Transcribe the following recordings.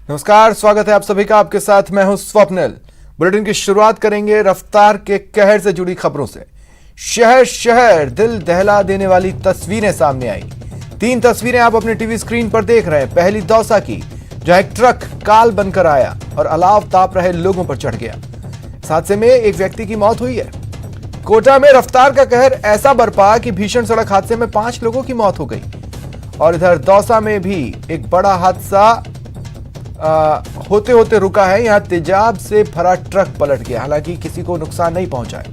नमस्कार, स्वागत है आप सभी का। आपके साथ मैं हूं स्वप्निल। बुलेटिन की शुरुआत करेंगे रफ्तार के कहर से जुड़ी खबरों से। शहर शहर दिल दहला देने वाली तस्वीरें सामने आई। 3 तस्वीरें आप अपने टीवी स्क्रीन पर देख रहे हैं। पहली दौसा की, जहां एक ट्रक काल बनकर आया और अलाव ताप रहे लोगों पर चढ़ गया। इस हादसे में एक व्यक्ति की मौत हुई है। कोटा में रफ्तार का कहर ऐसा बरपा कि भीषण सड़क हादसे में 5 लोगों की मौत हो गई। और इधर दौसा में भी एक बड़ा हादसा होते होते रुका है। यहां तेजाब से भरा ट्रक पलट गया, हालांकि किसी को नुकसान नहीं पहुंचा है।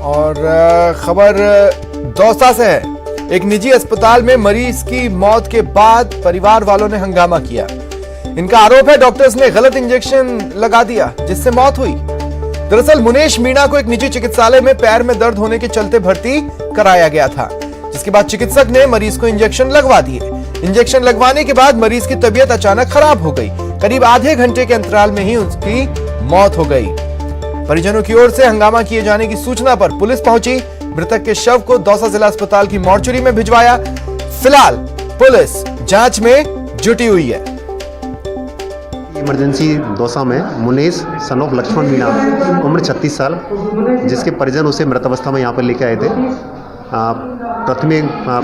और खबर दौसा से है। एक निजी अस्पताल में मरीज की मौत के बाद परिवार वालों ने हंगामा किया। इनका आरोप है डॉक्टर्स ने गलत इंजेक्शन लगा दिया, जिससे मौत हुई। दरअसल मुनेश मीणा को एक निजी चिकित्सालय में पैर में दर्द होने के चलते भर्ती कराया गया था, जिसके बाद चिकित्सक ने मरीज को इंजेक्शन लगवा दिए। इंजेक्शन लगवाने के बाद मरीज की तबीयत अचानक खराब हो गई। करीब आधे घंटे के अंतराल में ही उसकी मौत हो गई। परिजनों की ओर से हंगामा किए जाने की सूचना पर पुलिस पहुंची। मृतक के शव को दौसा जिला अस्पताल की मोर्चरी में भिजवाया। फिलहाल पुलिस जांच में जुटी हुई है। इमरजेंसी दौसा में मुनेश सन ऑफ लक्ष्मण मीणा, उम्र 36 साल, जिसके परिजन उसे मृत अवस्था में यहाँ पर लेकर आए थे।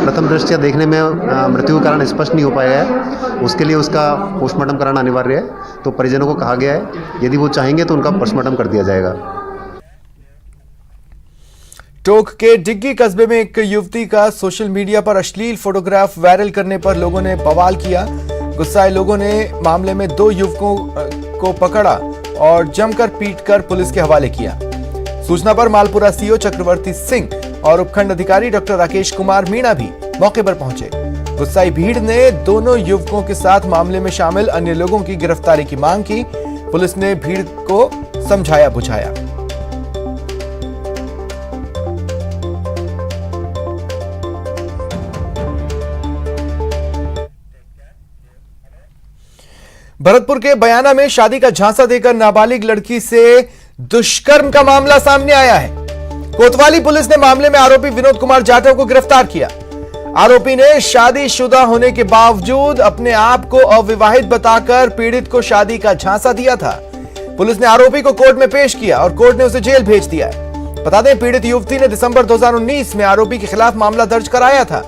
प्रथम दृष्टया देखने में मृत्यु का कारण स्पष्ट नहीं हो पाया है। उसके लिए उसका पोस्टमार्टम कराना अनिवार्य है। तो परिजनों को कहा गया है, यदि वो चाहेंगे तो उनका पोस्टमार्टम कर दिया जाएगा। टोंक के डिग्गी कस्बे में एक युवती का सोशल मीडिया पर अश्लील फोटोग्राफ वायरल करने पर लोगों ने बवाल किया। गुस्साए लोगों ने मामले में 2 युवकों को पकड़ा और जमकर पीटकर पुलिस के हवाले किया। सूचना पर मालपुरा सीओ चक्रवर्ती सिंह और उपखंड अधिकारी डॉक्टर राकेश कुमार मीणा भी मौके पर पहुंचे। गुस्साई भीड़ ने दोनों युवकों के साथ मामले में शामिल अन्य लोगों की गिरफ्तारी की मांग की। पुलिस ने भीड़ को समझाया बुझाया। भरतपुर के बयाना में शादी का झांसा देकर नाबालिग लड़की से दुष्कर्म का मामला सामने आया है। कोतवाली पुलिस ने मामले में आरोपी विनोद कुमार जाटव को गिरफ्तार किया। आरोपी ने शादीशुदा होने के बावजूद अपने आप को अविवाहित बताकर पीड़ित को शादी का झांसा दिया था। पुलिस ने आरोपी को कोर्ट में पेश किया और कोर्ट ने उसे जेल भेज दिया है। बता दें, पीड़ित युवती ने दिसंबर 2019 में आरोपी के खिलाफ मामला दर्ज कराया था।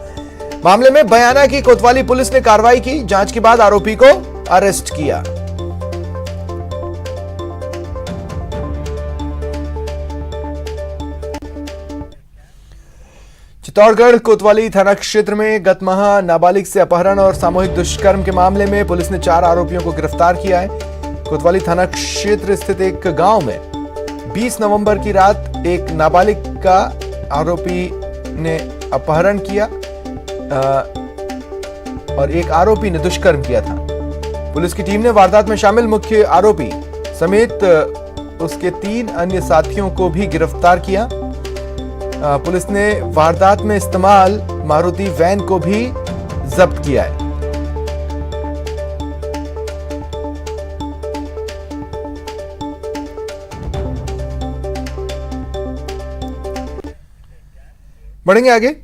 मामले में बयाना की कोतवाली पुलिस ने कार्रवाई की। जांच के बाद आरोपी को अरेस्ट किया। चित्तौड़गढ़ कोतवाली थाना क्षेत्र में गत माह नाबालिग से अपहरण और सामूहिक दुष्कर्म के मामले में पुलिस ने 4 आरोपियों को गिरफ्तार किया है। कोतवाली थाना क्षेत्र स्थित एक गांव में 20 नवंबर की रात एक नाबालिग का आरोपी ने अपहरण किया और एक आरोपी ने दुष्कर्म किया था। पुलिस की टीम ने वारदात में शामिल मुख्य आरोपी समेत उसके 3 अन्य साथियों को भी गिरफ्तार किया। पुलिस ने वारदात में इस्तेमाल मारुति वैन को भी जब्त किया है। बढ़ेंगे आगे।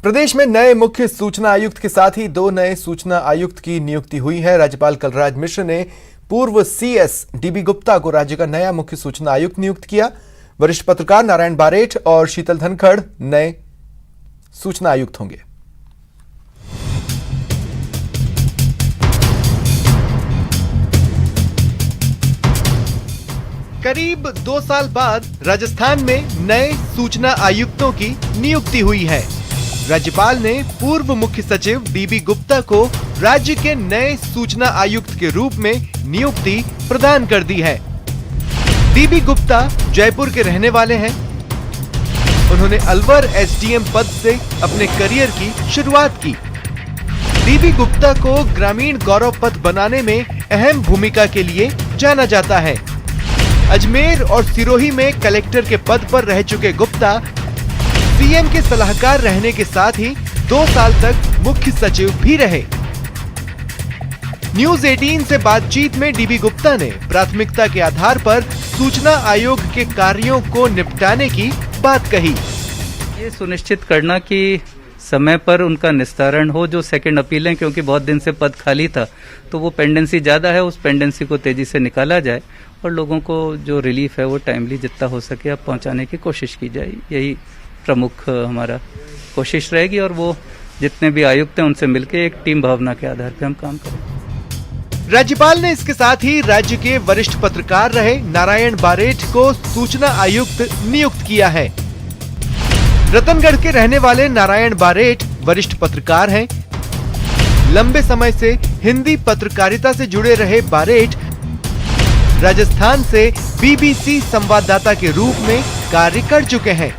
प्रदेश में नए मुख्य सूचना आयुक्त के साथ ही 2 नए सूचना आयुक्त की नियुक्ति हुई है। राज्यपाल कलराज मिश्र ने पूर्व सीएस डीबी गुप्ता को राज्य का नया मुख्य सूचना आयुक्त नियुक्त किया। वरिष्ठ पत्रकार नारायण बारेठ और शीतल धनखड़ नए सूचना आयुक्त होंगे। करीब 2 साल बाद राजस्थान में नए सूचना आयुक्तों की नियुक्ति हुई है। राज्यपाल ने पूर्व मुख्य सचिव डीबी गुप्ता को राज्य के नए सूचना आयुक्त के रूप में नियुक्ति प्रदान कर दी है। डीबी गुप्ता जयपुर के रहने वाले हैं। उन्होंने अलवर एसडीएम पद से अपने करियर की शुरुआत की। डीबी गुप्ता को ग्रामीण गौरव पथ बनाने में अहम भूमिका के लिए जाना जाता है। अजमेर और सिरोही में कलेक्टर के पद पर रह चुके गुप्ता सीएम के सलाहकार रहने के साथ ही 2 साल तक मुख्य सचिव भी रहे। न्यूज 18 से बातचीत में डीबी गुप्ता ने प्राथमिकता के आधार पर सूचना आयोग के कार्यों को निपटाने की बात कही। ये सुनिश्चित करना कि समय पर उनका निस्तारण हो, जो सेकंड अपील है, क्योंकि बहुत दिन से पद खाली था तो वो पेंडेंसी ज़्यादा है, उस पेंडेंसी को तेजी से निकाला जाए और लोगों को जो रिलीफ है वो टाइमली जितना हो सके अब पहुंचाने की कोशिश की जाए। यही प्रमुख हमारा कोशिश रहेगी और वो जितने भी आयुक्त हैं उनसे मिलकर एक टीम भावना के आधार पर हम काम करेंगे। राज्यपाल ने इसके साथ ही राज्य के वरिष्ठ पत्रकार रहे नारायण बारेठ को सूचना आयुक्त नियुक्त किया है। रतनगढ़ के रहने वाले नारायण बारेठ वरिष्ठ पत्रकार हैं। लंबे समय से हिंदी पत्रकारिता से जुड़े रहे बारेठ राजस्थान से बीबीसी संवाददाता के रूप में कार्य कर चुके हैं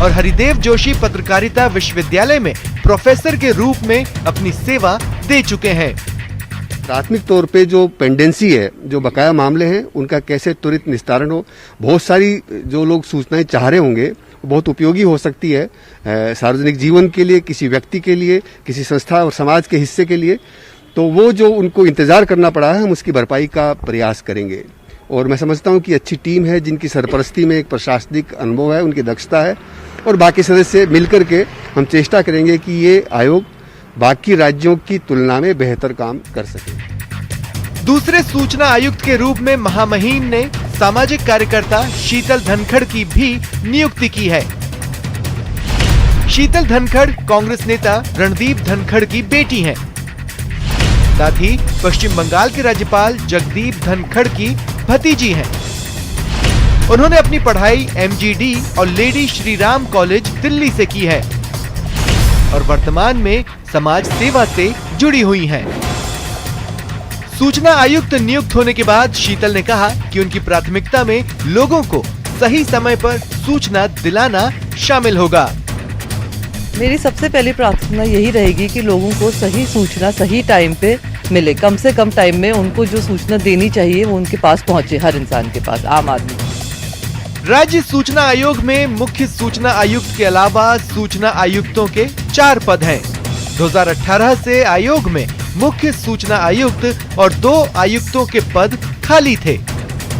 और हरिदेव जोशी पत्रकारिता विश्वविद्यालय में प्रोफेसर के रूप में अपनी सेवा दे चुके हैं। प्राथमिक तौर पे जो पेंडेंसी है, जो बकाया मामले हैं, उनका कैसे त्वरित निस्तारण हो। बहुत सारी जो लोग सूचनाएं चाह रहे होंगे बहुत उपयोगी हो सकती है सार्वजनिक जीवन के लिए, किसी व्यक्ति के लिए, किसी संस्था और समाज के हिस्से के लिए। तो वो जो उनको इंतजार करना पड़ा है, हम उसकी भरपाई का प्रयास करेंगे। और मैं समझता हूं कि अच्छी टीम है जिनकी सरपरस्ती में एक प्रशासनिक अनुभव है, उनकी दक्षता है और बाकी सदस्य मिलकर के हम चेष्टा करेंगे कि ये आयोग बाकी राज्यों की तुलना में बेहतर काम कर सके। दूसरे सूचना आयुक्त के रूप में महामहिम ने सामाजिक कार्यकर्ता शीतल धनखड़ की भी नियुक्ति की है। शीतल धनखड़ कांग्रेस नेता रणदीप धनखड़ की बेटी हैं। साथ ही पश्चिम बंगाल के राज्यपाल जगदीप धनखड़ की भतीजी हैं। उन्होंने अपनी पढ़ाई एमजीडी और लेडी श्रीराम कॉलेज दिल्ली से की है और वर्तमान में समाज सेवा से जुड़ी हुई हैं। सूचना आयुक्त नियुक्त होने के बाद शीतल ने कहा कि उनकी प्राथमिकता में लोगों को सही समय पर सूचना दिलाना शामिल होगा। मेरी सबसे पहली प्रार्थना यही रहेगी कि लोगों को सही सूचना सही टाइम पे मिले। कम से कम टाइम में उनको जो सूचना देनी चाहिए वो उनके पास पहुंचे, हर इंसान के पास, आम आदमी। राज्य सूचना आयोग में मुख्य सूचना आयुक्त के अलावा सूचना आयुक्तों के 4 पद हैं। 2018 से आयोग में मुख्य सूचना आयुक्त और 2 आयुक्तों के पद खाली थे।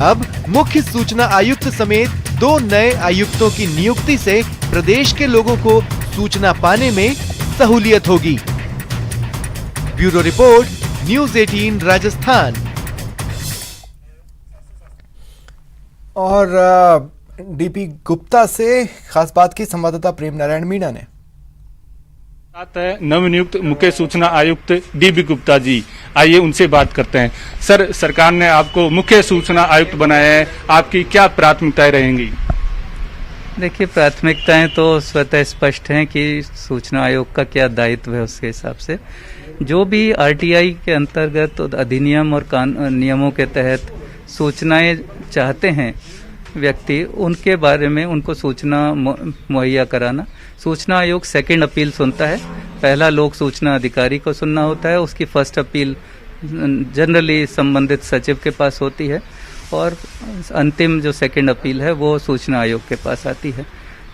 अब मुख्य सूचना आयुक्त समेत 2 नए आयुक्तों की नियुक्ति से प्रदेश के लोगों को सूचना पाने में सहूलियत होगी। Bureau report, news 18 Rajasthan. और डीपी गुप्ता से खास बात की संवाददाता प्रेम नारायण मीणा ने। साथ है नवनियुक्त मुख्य सूचना आयुक्त डीबी गुप्ता जी। आइए उनसे बात करते हैं। सर, सरकार ने आपको मुख्य सूचना आयुक्त बनाया है, आपकी क्या प्राथमिकताएं रहेंगी? देखिए, प्राथमिकताएं तो स्वतः स्पष्ट हैं कि सूचना आयोग का क्या दायित्व है। उसके हिसाब से जो भी आरटीआई के अंतर्गत अधिनियम और नियमों के तहत सूचनाएं चाहते हैं व्यक्ति, उनके बारे में उनको सूचना मुहैया कराना। सूचना आयोग सेकंड अपील सुनता है। पहला लोक सूचना अधिकारी को सुनना होता है, उसकी फर्स्ट अपील जनरली संबंधित सचिव के पास होती है और अंतिम जो सेकंड अपील है वो सूचना आयोग के पास आती है।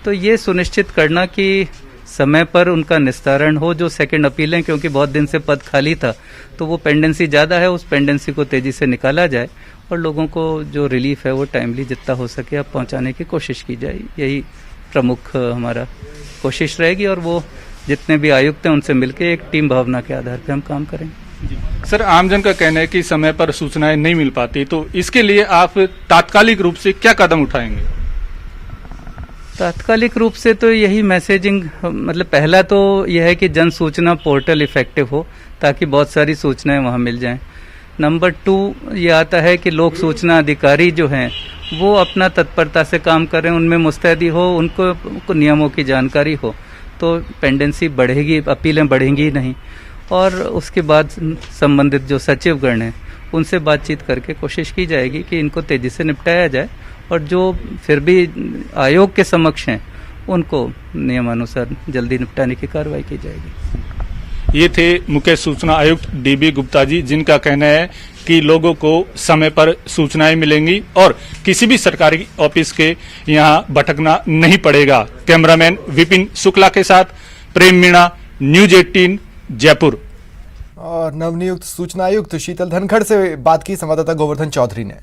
तो ये सुनिश्चित करना कि समय पर उनका निस्तारण हो, जो सेकंड अपील है, क्योंकि बहुत दिन से पद खाली था तो वो पेंडेंसी ज़्यादा है, उस पेंडेंसी को तेजी से निकाला जाए और लोगों को जो रिलीफ है वो टाइमली जितना हो सके अब पहुंचाने की कोशिश की जाए। यही प्रमुख हमारा कोशिश रहेगी और वो जितने भी आयुक्त हैं उनसे मिलकर एक टीम भावना के आधार पर हम काम करेंगे। सर, आमजन का कहना है कि समय पर सूचनाएं नहीं मिल पाती, तो इसके लिए आप तात्कालिक रूप से क्या कदम उठाएंगे? तात्कालिक रूप से तो यही मैसेजिंग, मतलब पहला तो यह है कि जन सूचना पोर्टल इफेक्टिव हो ताकि बहुत सारी सूचनाएं वहां मिल जाएं। नंबर 2 ये आता है कि लोक सूचना अधिकारी जो हैं वो अपना तत्परता से काम करें, उनमें मुस्तैदी हो, उनको नियमों की जानकारी हो, तो पेंडेंसी बढ़ेगी, अपीलें बढ़ेंगी नहीं। और उसके बाद संबंधित जो सचिवगण हैं उनसे बातचीत करके कोशिश की जाएगी कि इनको तेजी से निपटाया जाए और जो फिर भी आयोग के समक्ष हैं उनको नियमानुसार जल्दी निपटाने की कार्रवाई की जाएगी। ये थे मुख्य सूचना आयुक्त डीबी गुप्ता जी, जिनका कहना है कि लोगों को समय पर सूचनाएं मिलेंगी और किसी भी सरकारी ऑफिस के यहाँ भटकना नहीं पड़ेगा। कैमरामैन विपिन शुक्ला के साथ प्रेम मीणा, न्यूज 18 जयपुर। और नवनियुक्त सूचना आयुक्त शीतल धनखड़ से बात की संवाददाता गोवर्धन चौधरी ने।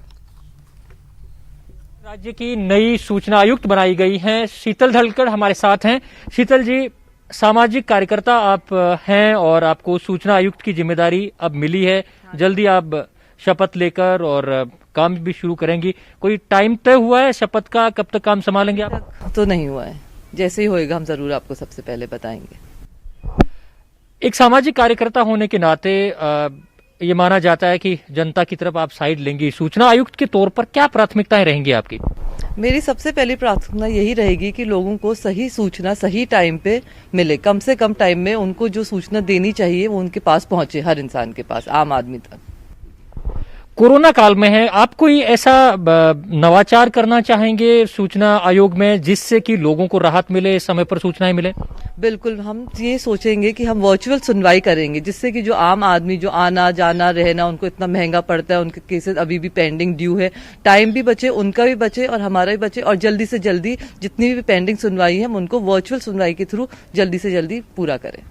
राज्य की नई सूचना आयुक्त बनाई गई हैं शीतल धनखड़ हमारे साथ हैं। शीतल जी, सामाजिक कार्यकर्ता आप हैं और आपको सूचना आयुक्त की जिम्मेदारी अब मिली है। जल्दी आप शपथ लेकर और काम भी शुरू करेंगी। कोई टाइम तय हुआ है शपथ का, कब तक काम संभालेंगे आप? तो नहीं हुआ है, जैसे ही होएगा हम जरूर आपको सबसे पहले बताएंगे। एक सामाजिक कार्यकर्ता होने के नाते ये माना जाता है कि जनता की तरफ आप साइड लेंगी। सूचना आयुक्त के तौर पर क्या प्राथमिकताएं रहेंगी आपकी? मेरी सबसे पहली प्रार्थना यही रहेगी कि लोगों को सही सूचना सही टाइम पे मिले। कम से कम टाइम में उनको जो सूचना देनी चाहिए वो उनके पास पहुंचे, हर इंसान के पास, आम आदमी तक। कोरोना काल में है, आप कोई ऐसा नवाचार करना चाहेंगे सूचना आयोग में जिससे कि लोगों को राहत मिले, समय पर सूचनाएं मिले? बिल्कुल, हम ये सोचेंगे कि हम वर्चुअल सुनवाई करेंगे जिससे कि जो आम आदमी जो आना जाना रहना उनको इतना महंगा पड़ता है, उनके केसेस अभी भी पेंडिंग ड्यू है, टाइम भी बचे, उनका भी बचे और हमारा भी बचे, और जल्दी से जल्दी जितनी भी पेंडिंग सुनवाई है हम उनको वर्चुअल सुनवाई के थ्रू जल्दी से जल्दी पूरा करें।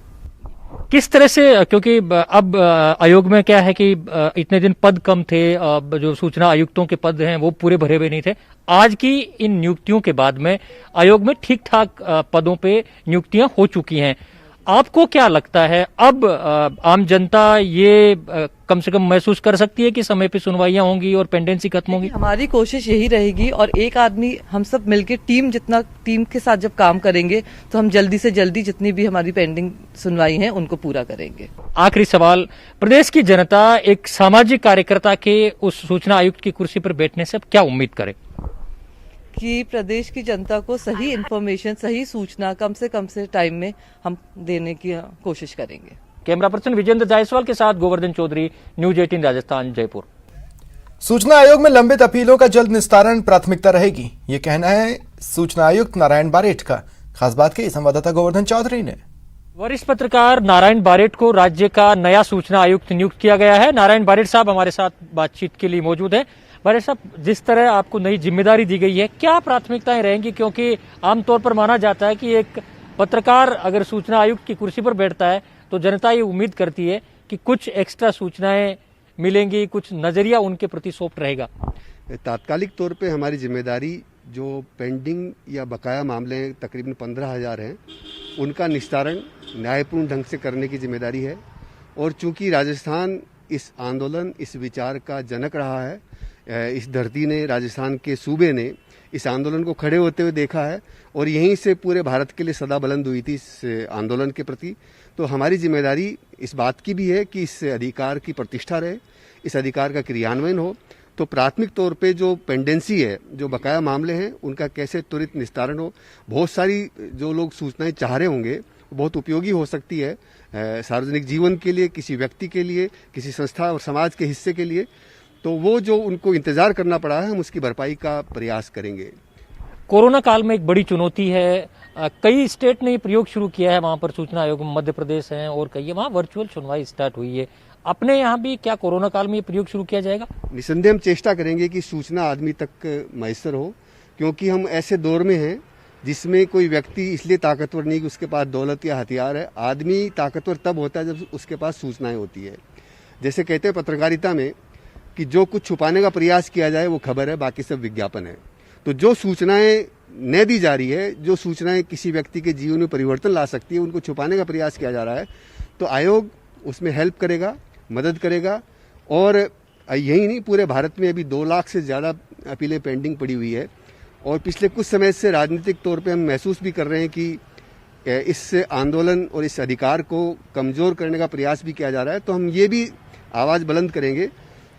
किस तरह से, क्योंकि अब आयोग में क्या है कि इतने दिन पद कम थे, जो सूचना आयुक्तों के पद हैं वो पूरे भरे हुए नहीं थे। आज की इन नियुक्तियों के बाद में आयोग में ठीक ठाक पदों पे नियुक्तियां हो चुकी हैं। आपको क्या लगता है अब आम जनता ये कम से कम महसूस कर सकती है कि समय पे सुनवाइयां होंगी और पेंडेंसी खत्म होगी? हमारी कोशिश यही रहेगी और एक आदमी, हम सब मिलकर टीम के साथ जब काम करेंगे तो हम जल्दी से जल्दी जितनी भी हमारी पेंडिंग सुनवाई है उनको पूरा करेंगे। आखिरी सवाल, प्रदेश की जनता एक सामाजिक कार्यकर्ता के उस सूचना आयुक्त की कुर्सी पर बैठने से अब क्या उम्मीद करे? कि प्रदेश की जनता को सही इन्फॉर्मेशन, सही सूचना कम से टाइम में हम देने की कोशिश करेंगे। कैमरा पर्सन विजेंद्र जायसवाल के साथ गोवर्धन चौधरी, न्यूज 18 राजस्थान, जयपुर। सूचना आयोग में लंबित अपीलों का जल्द निस्तारण प्राथमिकता रहेगी, ये कहना है सूचना आयुक्त नारायण बारेठ का। खास बात की संवाददाता गोवर्धन चौधरी ने। वरिष्ठ पत्रकार नारायण बारेठ को राज्य का नया सूचना आयुक्त नियुक्त किया गया है। नारायण बारेठ साहब हमारे साथ बातचीत के लिए मौजूद हैं। बारेठ साहब, जिस तरह आपको नई जिम्मेदारी दी गई है, क्या प्राथमिकताएं रहेंगी? क्योंकि आमतौर पर माना जाता है कि एक पत्रकार अगर सूचना आयुक्त की कुर्सी पर बैठता है तो जनता ये उम्मीद करती है कि कुछ एक्स्ट्रा सूचनाएं मिलेंगी, कुछ नजरिया उनके प्रति सॉफ्ट रहेगा। तात्कालिक तौर पे हमारी जिम्मेदारी जो पेंडिंग या बकाया मामले तकरीबन 15,000 हैं, उनका निस्तारण न्यायपूर्ण ढंग से करने की जिम्मेदारी है। और चूंकि राजस्थान इस आंदोलन, इस विचार का जनक रहा है, इस धरती ने, राजस्थान के सूबे ने इस आंदोलन को खड़े होते हुए देखा है और यहीं से पूरे भारत के लिए सदा बुलंद हुई थी इस आंदोलन के प्रति। तो हमारी जिम्मेदारी इस बात की भी है कि इस अधिकार की प्रतिष्ठा रहे, इस अधिकार का क्रियान्वयन हो। तो प्राथमिक तौर पे जो पेंडेंसी है, जो बकाया मामले हैं, उनका कैसे त्वरित निस्तारण हो। बहुत सारी जो लोग सूचनाएं चाह रहे होंगे बहुत उपयोगी हो सकती है सार्वजनिक जीवन के लिए, किसी व्यक्ति के लिए, किसी संस्था और समाज के हिस्से के लिए। तो वो जो उनको इंतजार करना पड़ा है, हम उसकी भरपाई का प्रयास करेंगे। कोरोना काल में एक बड़ी चुनौती है, कई स्टेट ने प्रयोग शुरू किया है, वहां पर सूचना आयोग, मध्य प्रदेश है और कई, वहां वर्चुअल सुनवाई स्टार्ट हुई है। अपने यहाँ भी क्या कोरोना काल में ये प्रयोग शुरू किया जाएगा? निसंदेह हम चेष्टा करेंगे कि सूचना आदमी तक मैसर हो, क्योंकि हम ऐसे दौर में हैं जिसमें कोई व्यक्ति इसलिए ताकतवर नहीं कि उसके पास दौलत या हथियार है। आदमी ताकतवर तब होता है जब उसके पास सूचनाएं होती है। जैसे कहते हैं पत्रकारिता में कि जो कुछ छुपाने का प्रयास किया जाए वो खबर है, बाकी सब विज्ञापन है। तो जो सूचनाएं न दी जा रही है, जो सूचनाएं किसी व्यक्ति के जीवन में परिवर्तन ला सकती है, उनको छुपाने का प्रयास किया जा रहा है। तो आयोग उसमें हेल्प करेगा, मदद करेगा। और यही नहीं, पूरे भारत में अभी 2 लाख से ज़्यादा अपीलें पेंडिंग पड़ी हुई है। और पिछले कुछ समय से राजनीतिक तौर पे हम महसूस भी कर रहे हैं कि इस आंदोलन और इस अधिकार को कमज़ोर करने का प्रयास भी किया जा रहा है। तो हम ये भी आवाज़ बुलंद करेंगे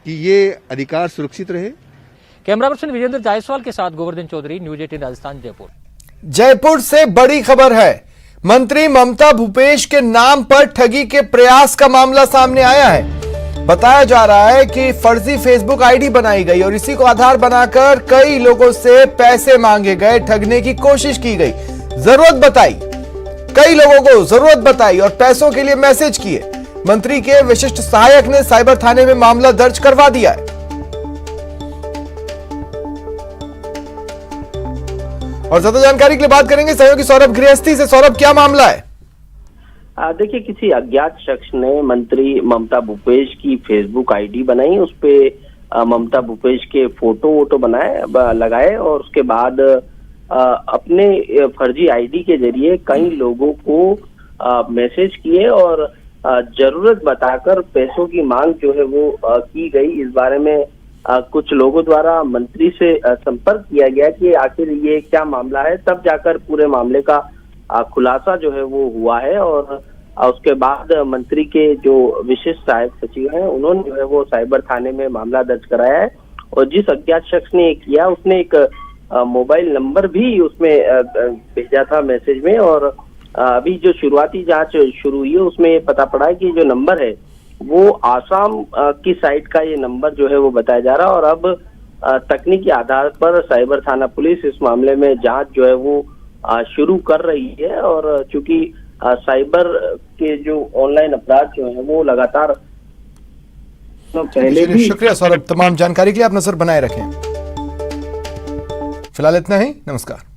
कि ये अधिकार सुरक्षित रहे। कैमरा पर्सन विजेंद्र जायसवाल के साथ गोवर्धन चौधरी, न्यूज 18 राजस्थान, जयपुर। जयपुर से बड़ी खबर है। मंत्री ममता भूपेश के नाम पर ठगी के प्रयास का मामला सामने आया है। बताया जा रहा है कि फर्जी फेसबुक आईडी बनाई गई और इसी को आधार बनाकर कई लोगों से पैसे मांगे गए, ठगने की कोशिश की गई, जरूरत बताई, कई लोगों को जरूरत बताई और पैसों के लिए मैसेज किए। मंत्री के विशिष्ट सहायक ने साइबर थाने में मामला दर्ज करवा दिया है। और ज्यादा जानकारी के लिए बात करेंगे सहयोगी सौरभ गृहस्थी से। सौरभ, क्या मामला है? देखिए, किसी अज्ञात शख्स ने मंत्री ममता भूपेश की फेसबुक आईडी बनाई, उस पे ममता भूपेश के फोटो वोटो लगाए और उसके बाद अपने फर्जी आईडी के जरिए कई लोगों को मैसेज किए और जरूरत बताकर पैसों की मांग जो है वो की गई। इस बारे में कुछ लोगों द्वारा मंत्री से संपर्क किया गया कि आखिर ये क्या मामला है, तब जाकर पूरे मामले का खुलासा जो है वो हुआ है। और उसके बाद मंत्री के जो विशेष सहायक सचिव हैं उन्होंने जो है वो साइबर थाने में मामला दर्ज कराया है और जिस अज्ञात शख्स ने किया उसने एक मोबाइल नंबर भी उसमें भेजा था मैसेज में। और अभी जो शुरुआती जांच शुरू हुई है उसमें ये पता पड़ा है कि जो नंबर है वो आसाम की साइट का ये नंबर जो है वो बताया जा रहा है। और अब तकनीकी आधार पर साइबर थाना पुलिस इस मामले में जांच जो है वो शुरू कर रही है। और चूंकि साइबर के जो ऑनलाइन अपराध जो है वो लगातार पहले भी। शुक्रिया सौरभ, तमाम जानकारी के लिए आप नजर बनाए रखें। फिलहाल इतना ही, नमस्कार।